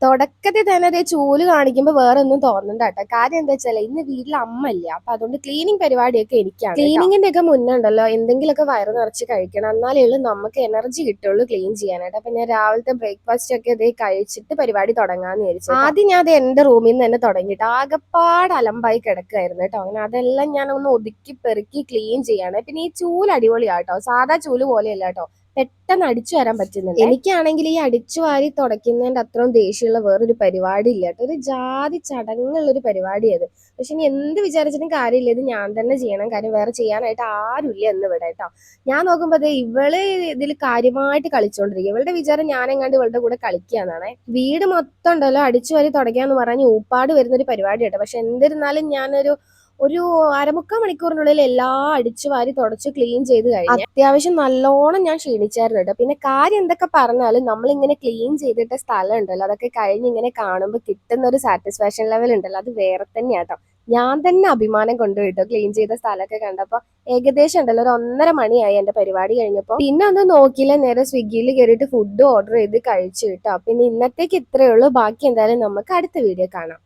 തുടക്കത്തിൽ തന്നെ അതേ ചൂല് കാണിക്കുമ്പോൾ വേറെ ഒന്നും തോന്നണ്ട കേട്ടോ. കാര്യം എന്താ വെച്ചാൽ ഇന്ന് വീട്ടിൽ അമ്മ ഇല്ല, അപ്പൊ അതുകൊണ്ട് ക്ലീനിങ് പരിപാടിയൊക്കെ എനിക്കാണ്. ക്ലീനിങ്ങിന്റെ ഒക്കെ മുന്നേ ഉണ്ടല്ലോ എന്തെങ്കിലുമൊക്കെ വയറ് നിറച്ച് കഴിക്കണം, എന്നാലേ ഉള്ളൂ നമുക്ക് എനർജി കിട്ടുള്ളൂ ക്ലീൻ ചെയ്യാനായിട്ട്. അപ്പൊ ഞാൻ രാവിലത്തെ ബ്രേക്ക്ഫാസ്റ്റ് ഒക്കെ ഇതേ കഴിച്ചിട്ട് പരിപാടി തുടങ്ങാന്ന് വിചാരിച്ചു. ആദ്യം ഞാൻ അത് എന്റെ റൂമിൽ നിന്ന് തന്നെ തുടങ്ങിയിട്ട് ആകെപ്പാട് അലമ്പായി കിടക്കുമായിരുന്നു കേട്ടോ. അങ്ങനെ അതെല്ലാം ഞാൻ ഒന്ന് ഒതുക്കി പെറുക്കി ക്ലീൻ ചെയ്യാണ്. പിന്നെ ഈ ചൂല് അടിപൊളിയാട്ടോ, സാധാ ചൂല് പോലെയല്ല കേട്ടോ, പെട്ടെന്ന് അടിച്ചു വരാൻ പറ്റുന്നുണ്ട്. എനിക്കാണെങ്കിൽ ഈ അടിച്ചു വാരി തുടയ്ക്കുന്നതിന്റെ അത്രയും ദേഷ്യമുള്ള വേറൊരു പരിപാടി ഇല്ല കേട്ടോ. ഒരു ജാതി ചടങ്ങുള്ള ഒരു പരിപാടി അത്. പക്ഷെ ഇനി എന്ത് വിചാരിച്ചിട്ടും കാര്യമില്ല, ഇത് ഞാൻ തന്നെ ചെയ്യണം. കാര്യം വേറെ ചെയ്യാനായിട്ട് ആരുമില്ല എന്ന് ഇവിടെ കേട്ടോ. ഞാൻ നോക്കുമ്പോ അതെ ഇവള് ഇതിൽ കാര്യമായിട്ട് കളിച്ചോണ്ടിരിക്കും. ഇവളുടെ വിചാരം ഞാനെങ്ങാണ്ട് ഇവളുടെ കൂടെ കളിക്കാന്നാണ്. വീട് മൊത്തം ഉണ്ടല്ലോ അടിച്ചു വാരി തുടയ്ക്കാന്ന് പറഞ്ഞ് ഊപ്പാട് വരുന്നൊരു പരിപാടി കേട്ടോ. പക്ഷെ എന്നിരുന്നാലും ഒരു അരമുക്കാൽ മണിക്കൂറിനുള്ളിൽ എല്ലാം അടിച്ചു വാരി തുടച്ച് ക്ലീൻ ചെയ്ത് കഴിഞ്ഞു. അത്യാവശ്യം നല്ലോണം ഞാൻ ക്ഷീണിച്ചായിരുന്നു കേട്ടോ. പിന്നെ കാര്യം എന്തൊക്കെ പറഞ്ഞാലും നമ്മളിങ്ങനെ ക്ലീൻ ചെയ്തിട്ട സ്ഥലം ഉണ്ടല്ലോ, അതൊക്കെ കഴിഞ്ഞ് ഇങ്ങനെ കാണുമ്പോൾ കിട്ടുന്ന ഒരു സാറ്റിസ്ഫാക്ഷൻ ലെവൽ ഉണ്ടല്ലോ, അത് വേറെ തന്നെയാട്ടോ. ഞാൻ തന്നെ അഭിമാനം കൊണ്ടുപോയിട്ടോ ക്ലീൻ ചെയ്ത സ്ഥലമൊക്കെ കണ്ടപ്പോ. ഏകദേശം ഉണ്ടല്ലോ ഒരു 1:30 മണിയായി എന്റെ പരിപാടി കഴിഞ്ഞപ്പോ. പിന്നെ ഒന്നും നോക്കിയില്ല, നേരെ സ്വിഗ്ഗിയിൽ കയറിയിട്ട് ഫുഡ് ഓർഡർ ചെയ്ത് കഴിച്ചു കേട്ടോ. പിന്നെ ഇന്നത്തേക്ക് ഇത്രയേ ഉള്ളൂ. ബാക്കി എന്തായാലും നമുക്ക് അടുത്ത വീഡിയോ കാണാം.